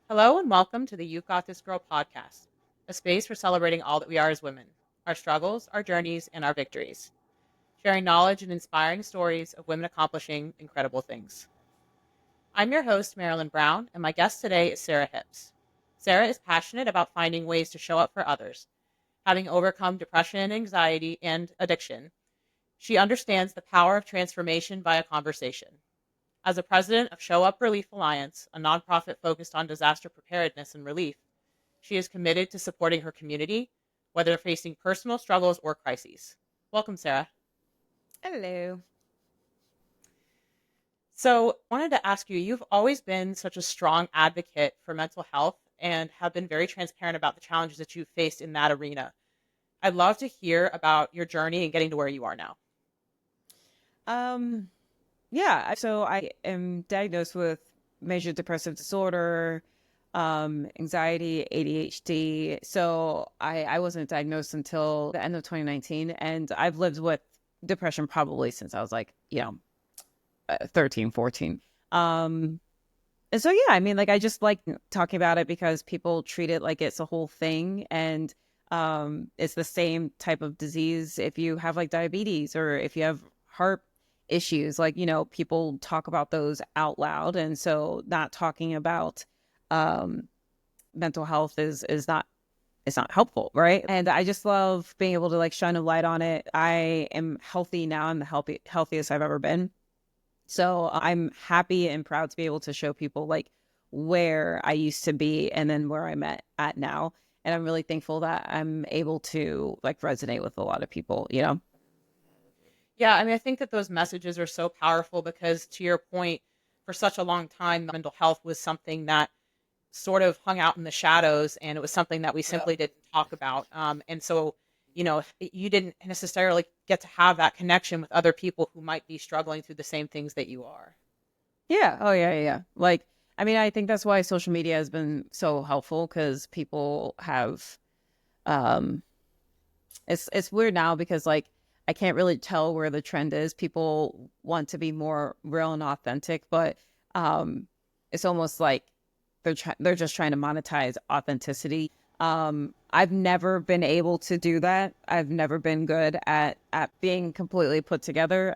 Hello and welcome to the You've Got This Girl podcast, a space for celebrating all that we are as women, our struggles, our journeys, and our victories, sharing knowledge and inspiring stories of women accomplishing incredible things. I'm your host, Marilyn Brown, and my guest today is Sarah Hips. Sarah is passionate about finding ways to show up for others, having overcome depression, anxiety, and addiction. She understands the power of transformation via conversation. As a president of Show Up Relief Alliance, a nonprofit focused on disaster preparedness and relief, she is committed to supporting her community, whether facing personal struggles or crises. Welcome, Sarah. Hello. So, I wanted to ask you, you've always been such a strong advocate for mental health and have been very transparent about the challenges that you've faced in that arena. I'd love to hear about your journey and getting to where you are now. Um, yeah, so I am diagnosed with major depressive disorder, anxiety, ADHD. So I wasn't diagnosed until the end of 2019, and I've lived with depression probably since I was like, 13, 14. And so, yeah, I mean, like, I just like talking about it because people treat it like it's a whole thing. And it's the same type of disease if you have like diabetes or if you have heart issues, like, people talk about those out loud. And so not talking about um, mental health is not, it's not helpful, right? And I just love being able to like shine a light on it. I am healthy now. I'm the healthiest I've ever been. So I'm happy and proud to be able to show people like where I used to be and then where I'm at now. And I'm really thankful that I'm able to like resonate with a lot of people. Yeah, I mean, I think that those messages are so powerful because, to your point, for such a long time, mental health was something that sort of hung out in the shadows and it was something that we Yeah. simply didn't talk about. And so, you didn't necessarily get to have that connection with other people who might be struggling through the same things that you are. Yeah. Oh, yeah, yeah, yeah. Like, I mean, I think that's why social media has been so helpful because people have, um, it's weird now because like I can't really tell where the trend is. People want to be more real and authentic, but um, it's almost like they're just trying to monetize authenticity. I've never been able to do that. I've never been good at being completely put together,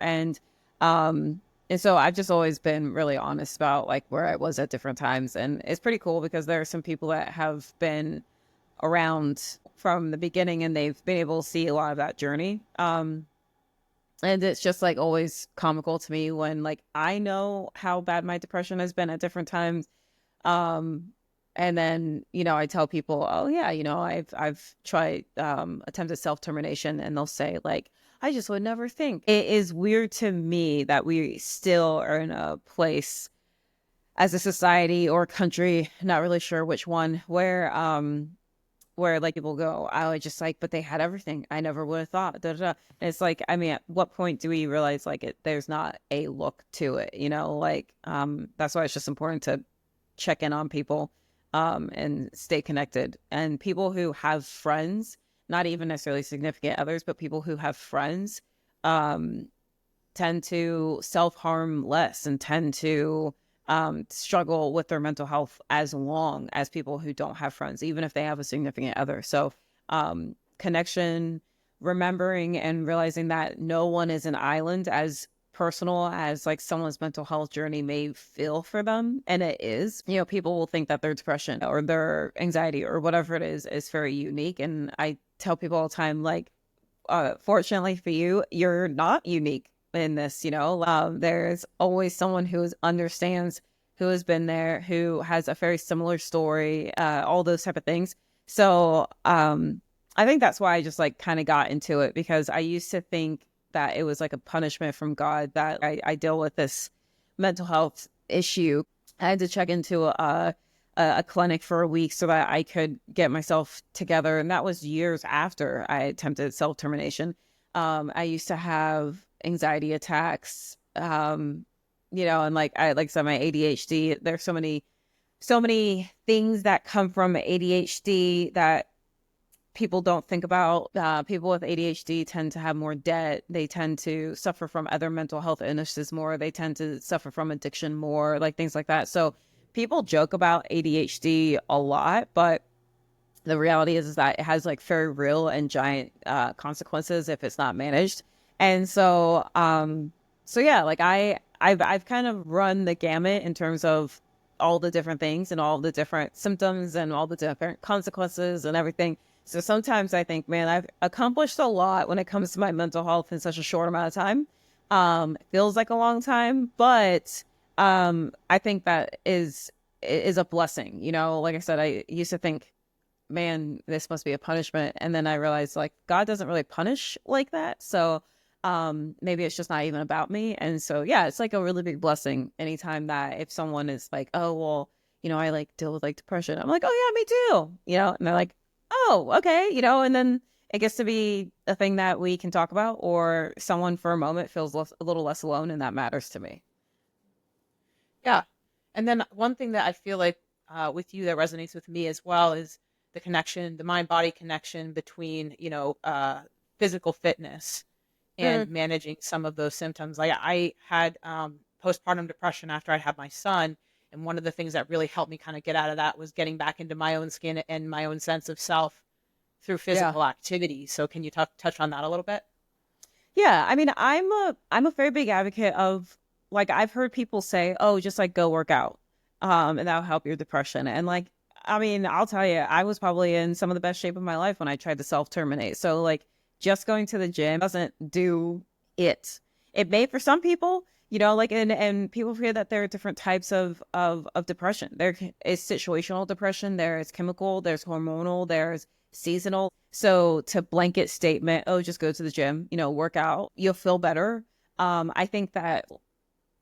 um, and so I've just always been really honest about like where I was at different times, and it's pretty cool because there are some people that have been around from the beginning and they've been able to see a lot of that journey. And it's just like always comical to me when like I know how bad my depression has been at different times. Um, and then, I tell people, oh yeah, I've tried attempted self-termination, and they'll say like, I just would never think. It is weird to me that we still are in a place as a society or country, not really sure which one, where like people go, I was just like, but they had everything. I never would have thought. Da, da, da. And it's like, I mean, at what point do we realize like there's not a look to it, Like, that's why it's just important to check in on people, and stay connected. And people who have friends, not even necessarily significant others, but people who have friends, um, tend to self harm less and tend to struggle with their mental health as long as people who don't have friends, even if they have a significant other. So, connection, remembering and realizing that no one is an island, as personal as like someone's mental health journey may feel for them. And it is, people will think that their depression or their anxiety or whatever it is very unique. And I tell people all the time, like, fortunately for you, you're not unique in this. There's always someone who understands, who has been there, who has a very similar story, all those type of things. So I think that's why I just like kind of got into it, because I used to think that it was like a punishment from God that I deal with this mental health issue. I had to check into a clinic for a week so that I could get myself together. And that was years after I attempted self termination. I used to have anxiety attacks, and like I said, my ADHD, there's so many things that come from ADHD that people don't think about. People with ADHD tend to have more debt. They tend to suffer from other mental health illnesses more. They tend to suffer from addiction more, like things like that. So people joke about ADHD a lot, but the reality is that it has like very real and giant consequences if it's not managed. And so yeah, like I've kind of run the gamut in terms of all the different things and all the different symptoms and all the different consequences and everything. So sometimes I think, man, I've accomplished a lot when it comes to my mental health in such a short amount of time. It feels like a long time, but I think that is a blessing. You know, like I said, I used to think, man, this must be a punishment. And then I realized like God doesn't really punish like that. So maybe it's just not even about me. And so yeah, it's like a really big blessing anytime that if someone is like, oh well, I like deal with like depression. I'm like, oh yeah, me too. And they're like, oh, okay, and then it gets to be a thing that we can talk about, or someone for a moment feels a little less alone, and that matters to me. Yeah. And then one thing that I feel like with you that resonates with me as well is the connection, the mind body connection between, physical fitness and Mm. managing some of those symptoms. Like I had postpartum depression after I had my son. And one of the things that really helped me kind of get out of that was getting back into my own skin and my own sense of self through Yeah. physical activity. So can you touch on that a little bit? Yeah, I mean, I'm a very big advocate of, like, I've heard people say, "Oh, just like go work out, and that'll help your depression." And like, I mean, I'll tell you, I was probably in some of the best shape of my life when I tried to self-terminate. So like, just going to the gym doesn't do it. It may for some people, like, and people forget that there are different types of depression. There is situational depression, there is chemical, there's hormonal, there's seasonal. So to blanket statement, oh, just go to the gym, work out, you'll feel better. I think that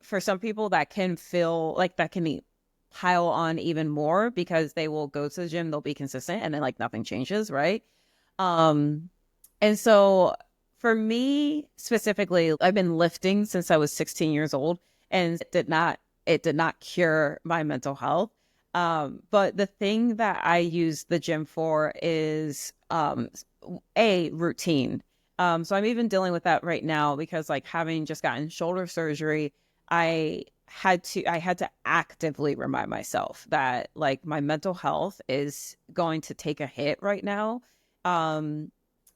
for some people that can feel like that can be pile on even more because they will go to the gym, they'll be consistent, and then like nothing changes, right? Um, and so for me specifically, I've been lifting since I was 16 years old, and it did not cure my mental health. But the thing that I use the gym for is a routine. So I'm even dealing with that right now because like having just gotten shoulder surgery, I had to actively remind myself that like my mental health is going to take a hit right now. Um,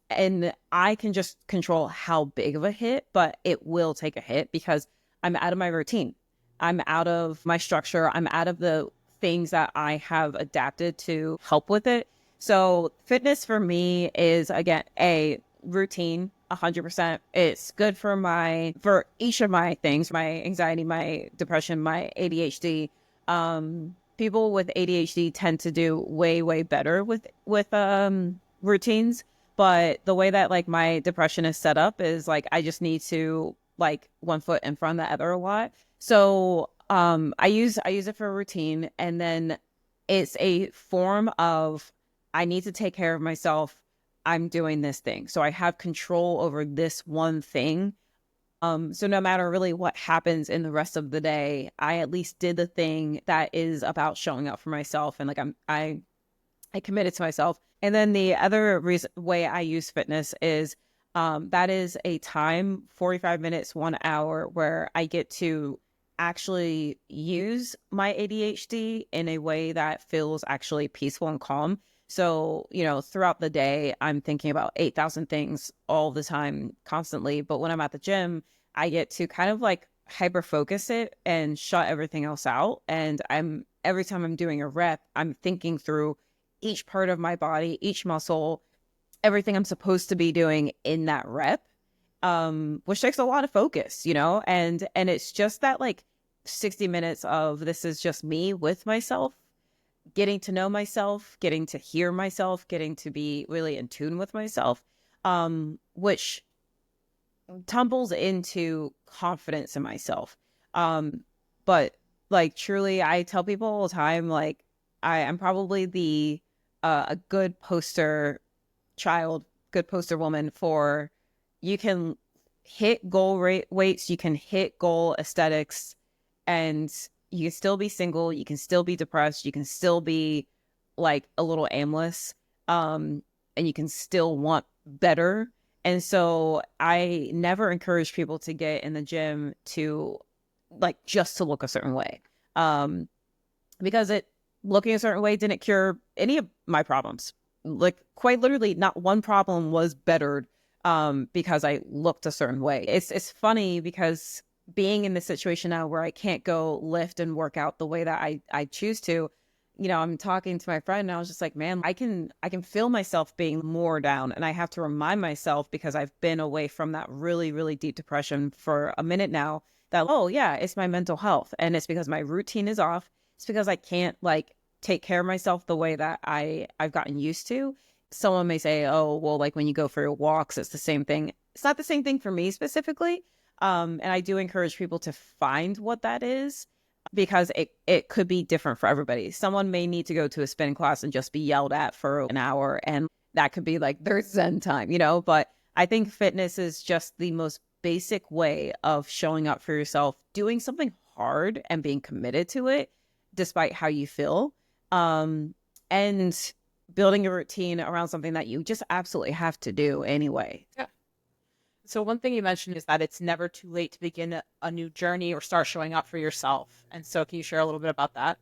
and I can just control how big of a hit, but it will take a hit because I'm out of my routine. I'm out of my structure. I'm out of the things that I have adapted to help with it. So fitness for me is again a routine. 100%. It's good for each of my things, my anxiety, my depression, my ADHD. People with ADHD tend to do way better with routines, but the way that like my depression is set up is like I just need to like one foot in front of the other a lot. So I use it for a routine, and then it's a form of I need to take care of myself. I'm doing this thing. So I have control over this one thing. So no matter really what happens in the rest of the day, I at least did the thing that is about showing up for myself, and like I committed to myself. And then the other way I use fitness is that is a time, 45 minutes, 1 hour, where I get to actually use my ADHD in a way that feels actually peaceful and calm. So, throughout the day, I'm thinking about 8,000 things all the time, constantly. But when I'm at the gym, I get to kind of like hyper focus it and shut everything else out. And every time I'm doing a rep, I'm thinking through each part of my body, each muscle, everything I'm supposed to be doing in that rep, which takes a lot of focus, and it's just that like 60 minutes of this is just me with myself, getting to know myself, getting to hear myself, getting to be really in tune with myself, which tumbles into confidence in myself. But like truly, I tell people all the time, like I'm probably the a good poster child, good poster woman for you can hit goal rate weights, you can hit goal aesthetics, and you can still be single, you can still be depressed, you can still be like a little aimless, and you can still want better. And so I never encourage people to get in the gym to like just to look a certain way. Um, because it looking a certain way didn't cure any of my problems. Like quite literally, not one problem was bettered because I looked a certain way. It's funny because being in this situation now where I can't go lift and work out the way that I choose to, I'm talking to my friend and I was just like, man, I can feel myself being more down, and I have to remind myself, because I've been away from that really, really deep depression for a minute now, that, oh yeah, it's my mental health, and it's because my routine is off. It's because I can't like take care of myself the way that I've gotten used to. Someone may say, oh, well, like when you go for your walks, it's the same thing. It's not the same thing for me specifically. And I do encourage people to find what that is, because it could be different for everybody. Someone may need to go to a spin class and just be yelled at for an hour, and that could be like their Zen time, but I think fitness is just the most basic way of showing up for yourself, doing something hard and being committed to it despite how you feel, and building a routine around something that you just absolutely have to do anyway. Yeah. So one thing you mentioned is that it's never too late to begin a new journey or start showing up for yourself. And so can you share a little bit about that?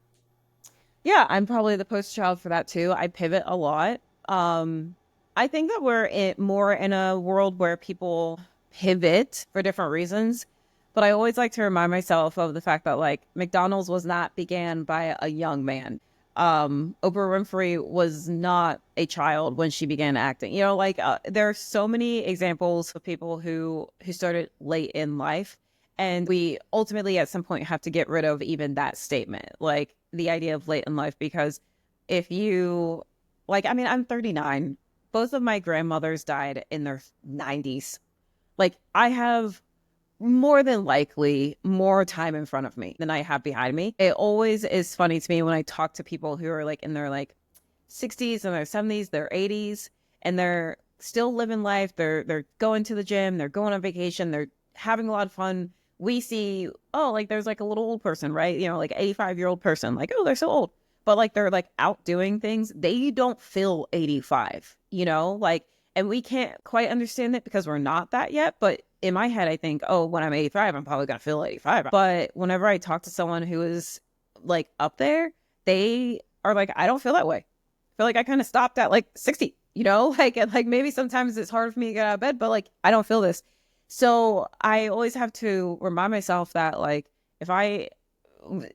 Yeah, I'm probably the poster child for that too. I pivot a lot. I think that we're more in a world where people pivot for different reasons, but I always like to remind myself of the fact that like McDonald's was not began by a young man. Oprah Winfrey was not a child when she began acting. There are so many examples of people who started late in life, and we ultimately at some point have to get rid of even that statement, like the idea of late in life, because if you I'm 39. Both of my grandmothers died in their 90s. Like I have more than likely more time in front of me than I have behind me. It always is funny to me when I talk to people who are like in their like 60s and their 70s, their 80s, and they're still living life. They're going to the gym, they're going on vacation, they're having a lot of fun. We see, oh, like there's like a little old person, right? Like 85-year-old person, like, oh, they're so old. But like they're like out doing things. They don't feel 85, and we can't quite understand it because we're not that yet. But in my head, I think, oh, when I'm 85, I'm probably going to feel 85. But whenever I talk to someone who is like up there, they are like, I don't feel that way. I feel like I kind of stopped at like 60, like maybe sometimes it's hard for me to get out of bed, but like, I don't feel this. So I always have to remind myself that like,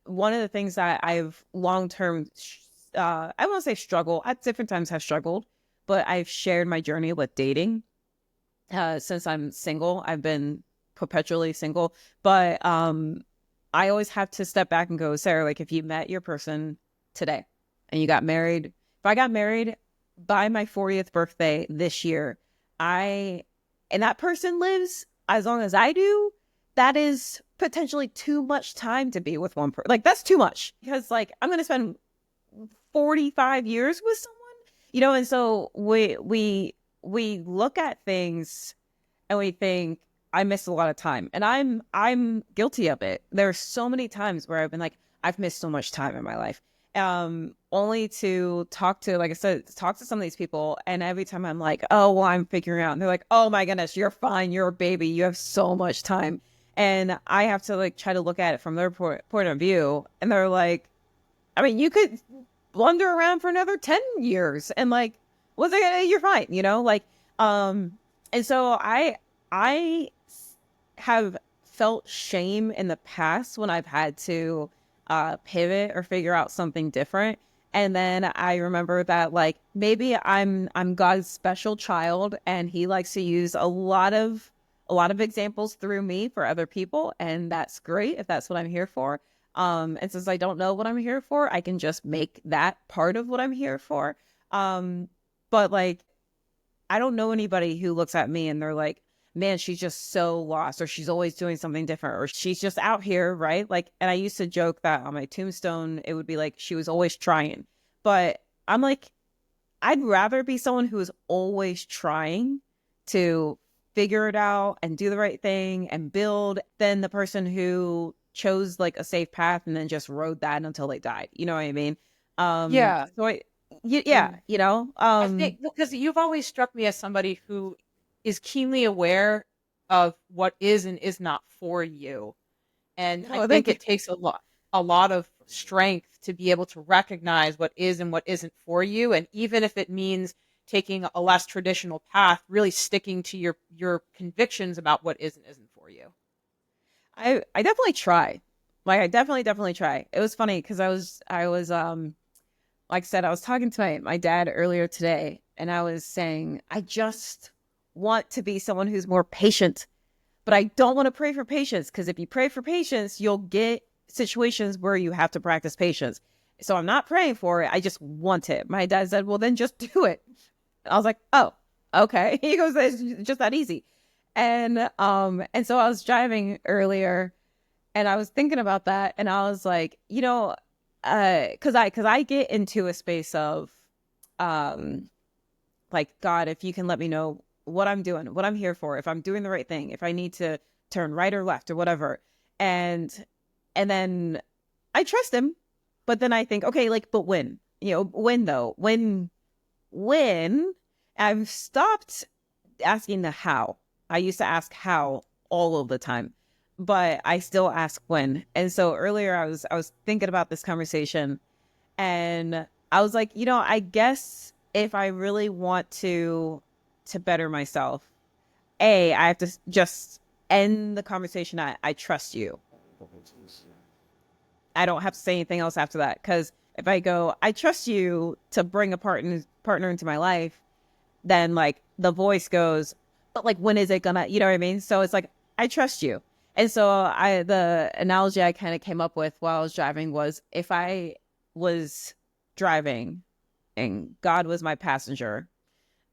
one of the things that I've long-term, I won't say struggle, at different times have struggled, but I've shared my journey with dating. Since I'm single, I've been perpetually single, but I always have to step back and go, Sarah, like if you met your person today and you got married, if I got married by my 40th birthday this year, and that person lives as long as I do, that is potentially too much time to be with one person. Like that's too much, because like I'm going to spend 45 years with someone, and so we look at things and we think I missed a lot of time, and I'm guilty of it. There are so many times where I've been like, I've missed so much time in my life, only to talk to, like I said, talk to some of these people, and every time I'm like, oh well, I'm figuring out, and they're like, oh my goodness, you're fine, you're a baby, you have so much time. And I have to like try to look at it from their point of view, and they're like, I mean, you could blunder around for another 10 years and like, you're fine, and so I have felt shame in the past when I've had to pivot or figure out something different. And then I remember that like maybe I'm God's special child, and he likes to use a lot of examples through me for other people, and that's great if that's what I'm here for. And since I don't know what I'm here for, I can just make that part of what I'm here for. But like, I don't know anybody who looks at me and they're like, man, she's just so lost, or she's always doing something different, or she's just out here, right? Like, and I used to joke that on my tombstone, it would be like, she was always trying. But I'm like, I'd rather be someone who is always trying to figure it out and do the right thing and build than the person who chose like a safe path and then just rode that until they died. You know what I mean? Yeah. So And I um, think because you've always struck me as somebody who is keenly aware of what is and is not for you. And I oh, think thank you. it takes a lot of strength to be able to recognize what is and what isn't for you. And even if it means taking a less traditional path, really sticking to your convictions about what is and isn't for you. I definitely try. Like I definitely try. It was funny because I was like I said, I was talking to my dad earlier today, and I was saying I just want to be someone who's more patient, but I don't want to pray for patience because if you pray for patience, you'll get situations where you have to practice patience. So I'm not praying for it. I just want it. My dad said, "Well, then just do it." I was like, "Oh, okay." He goes, "It's just that easy." And so I was driving earlier and I was thinking about that and I was like, cuz I get into a space of um like God, if you can let me know what I'm doing, what I'm here for, if I'm doing the right thing, if I need to turn right or left or whatever. And and then I trust him, but then I think, okay, like but when? When though? When I've stopped asking the how. I used to ask how all of the time, but I still ask when. And so earlier I was thinking about this conversation and I was like, I guess if I really want to better myself, I have to just end the conversation at I trust you. I don't have to say anything else after that cuz if I go I trust you to bring a partner into my life, then like the voice goes, but like when is it gonna, you know what I mean? So it's like, I trust you. And so the analogy I kind of came up with while I was driving was if I was driving and God was my passenger,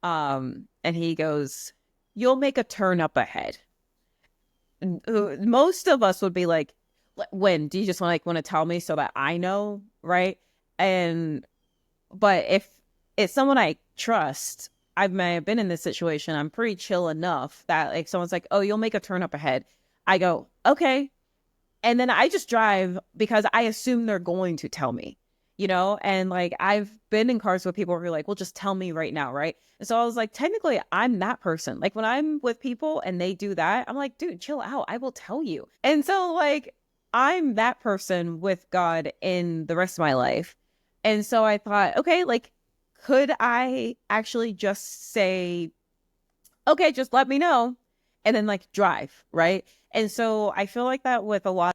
and he goes, you'll make a turn up ahead. Most of us would be like, when do you just want to tell me so that I know? Right. And but if it's someone I trust, I may have been in this situation. I'm pretty chill enough that like someone's like, "Oh, you'll make a turn up ahead." I go, "Okay," and then I just drive because I assume they're going to tell me, And like I've been in cars with people who are like, "Well, just tell me right now, right?" And so I was like, technically, I'm that person. Like when I'm with people and they do that, I'm like, "Dude, chill out. I will tell you." And so like I'm that person with God in the rest of my life. And so I thought, okay, like could I actually just say, okay, just let me know and then like drive, right? And so I feel like that with a lot.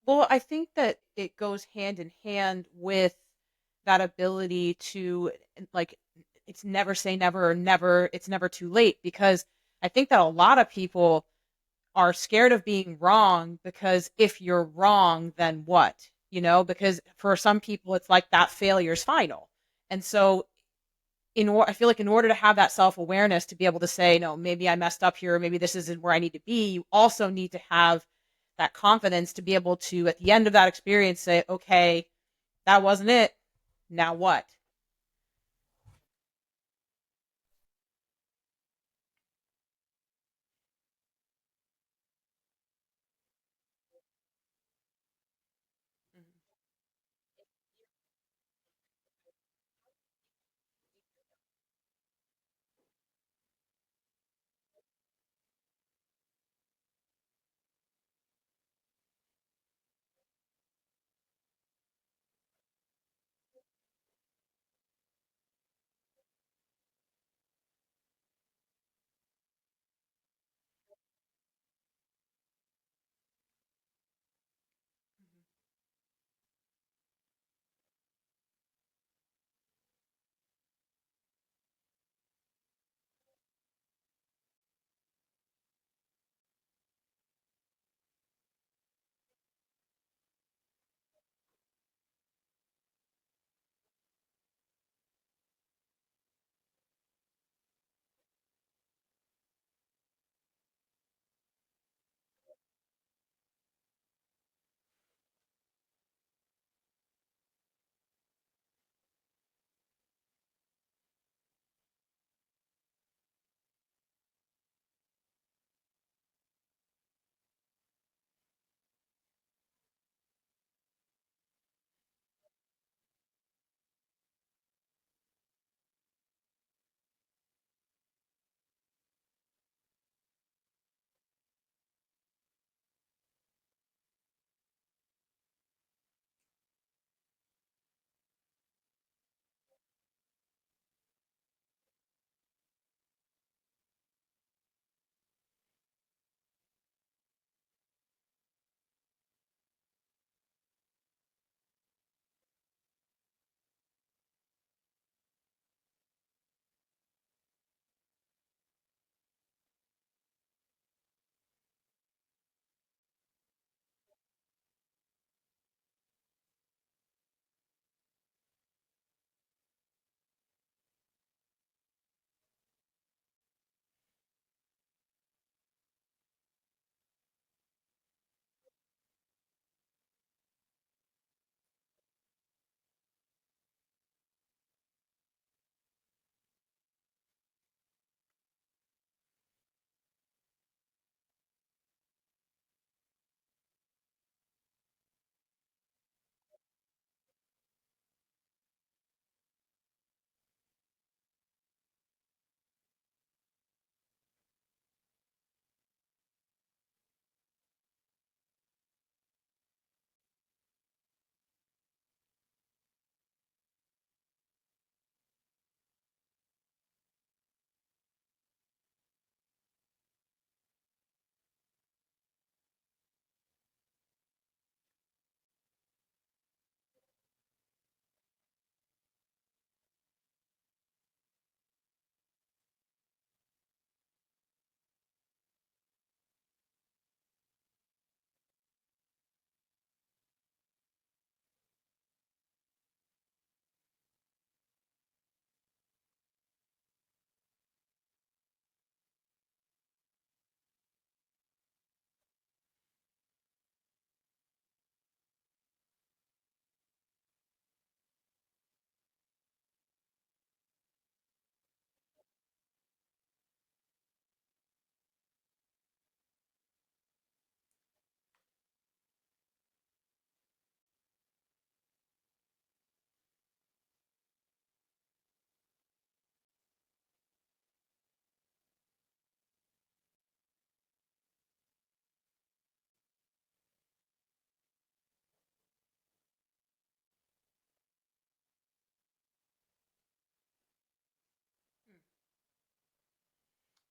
Well, I think that it goes hand in hand with that ability to, like, it's never say never, or never, it's never too late, because I think that a lot of people are scared of being wrong, because if you're wrong, then what? Because for some people it's like that failure is final. And so I feel like in order to have that self-awareness to be able to say, no, maybe I messed up here, maybe this isn't where I need to be, you also need to have that confidence to be able to, at the end of that experience, say, okay, that wasn't it. Now what?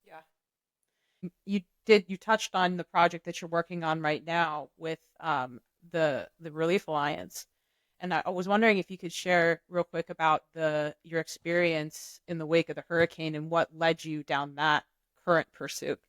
Yeah. You touched on the project that you're working on right now with the Relief Alliance. And I was wondering if you could share real quick about the your experience in the wake of the hurricane and what led you down that current pursuit.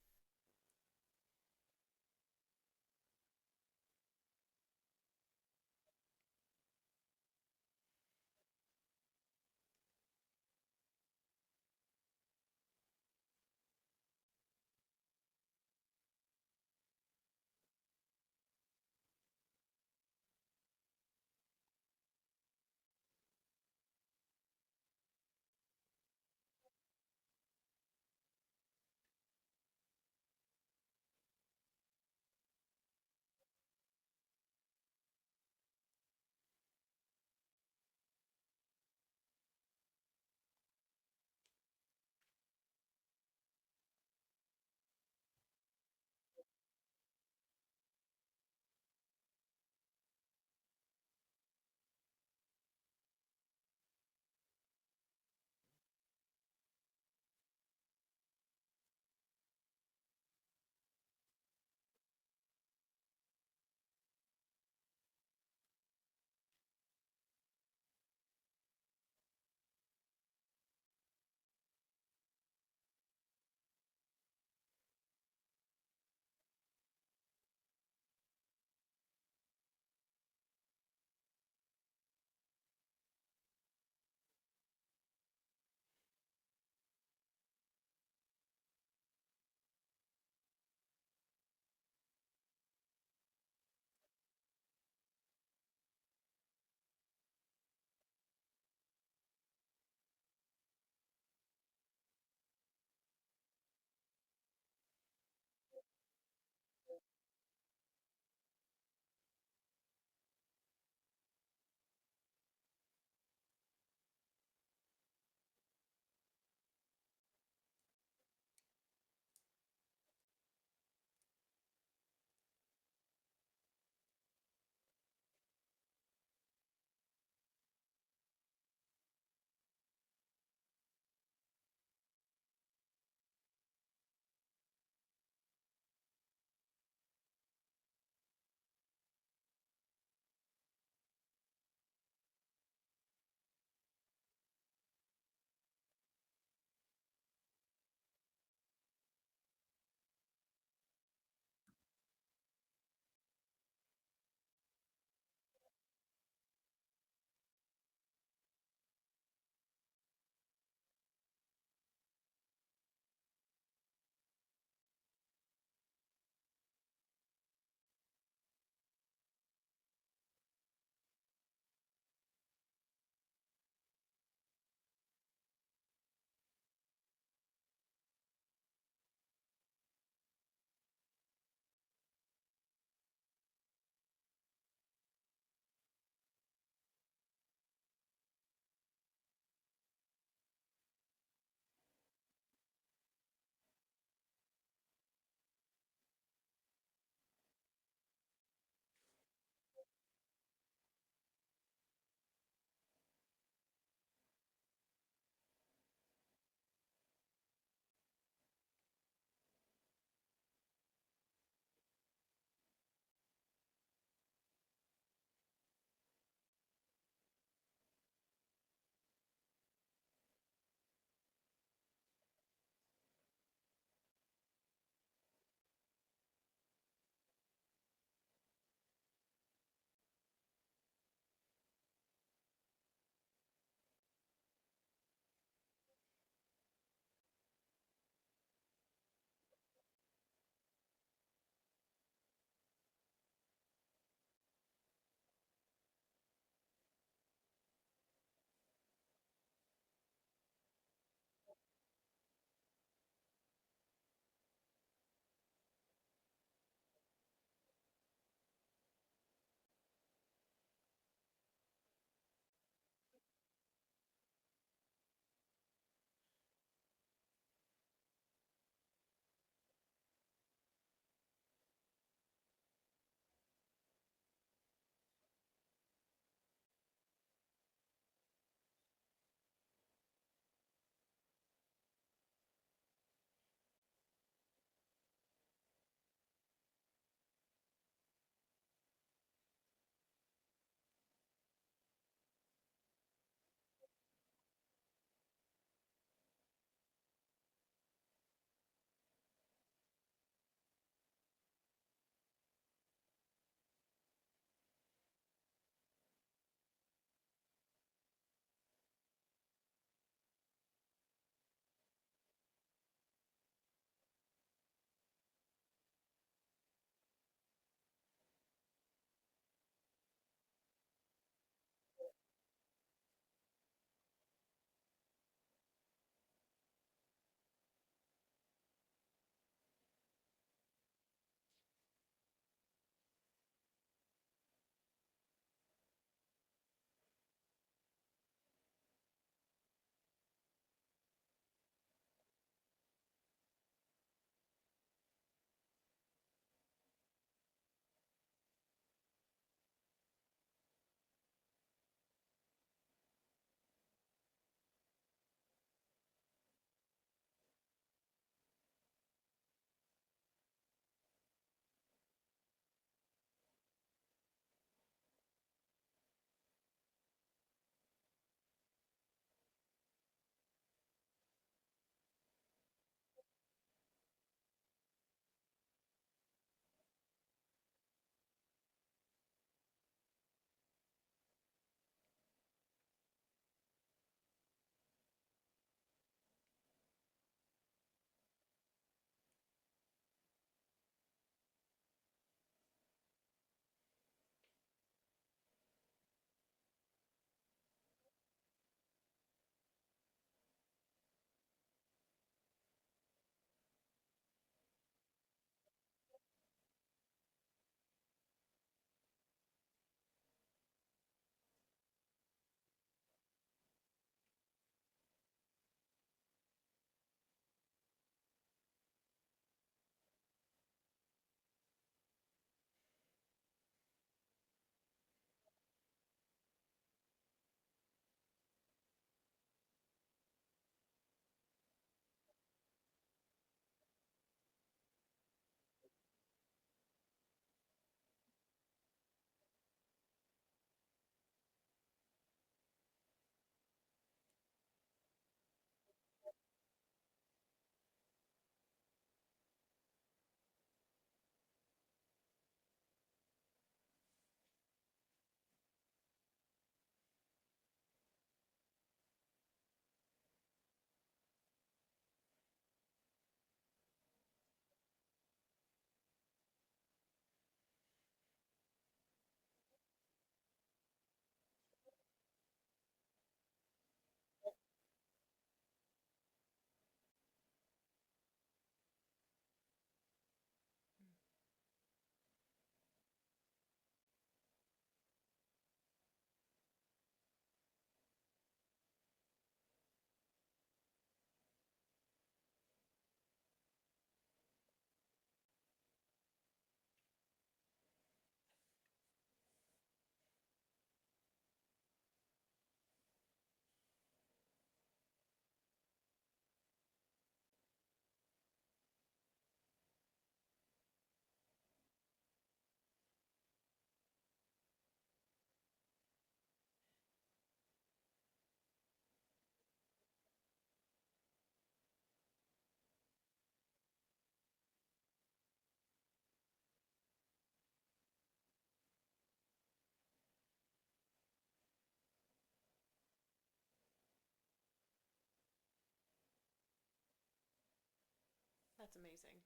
amazing.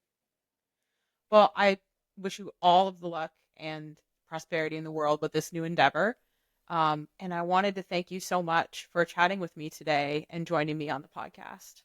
Well, I wish you all of the luck and prosperity in the world with this new endeavor. And I wanted to thank you so much for chatting with me today and joining me on the podcast.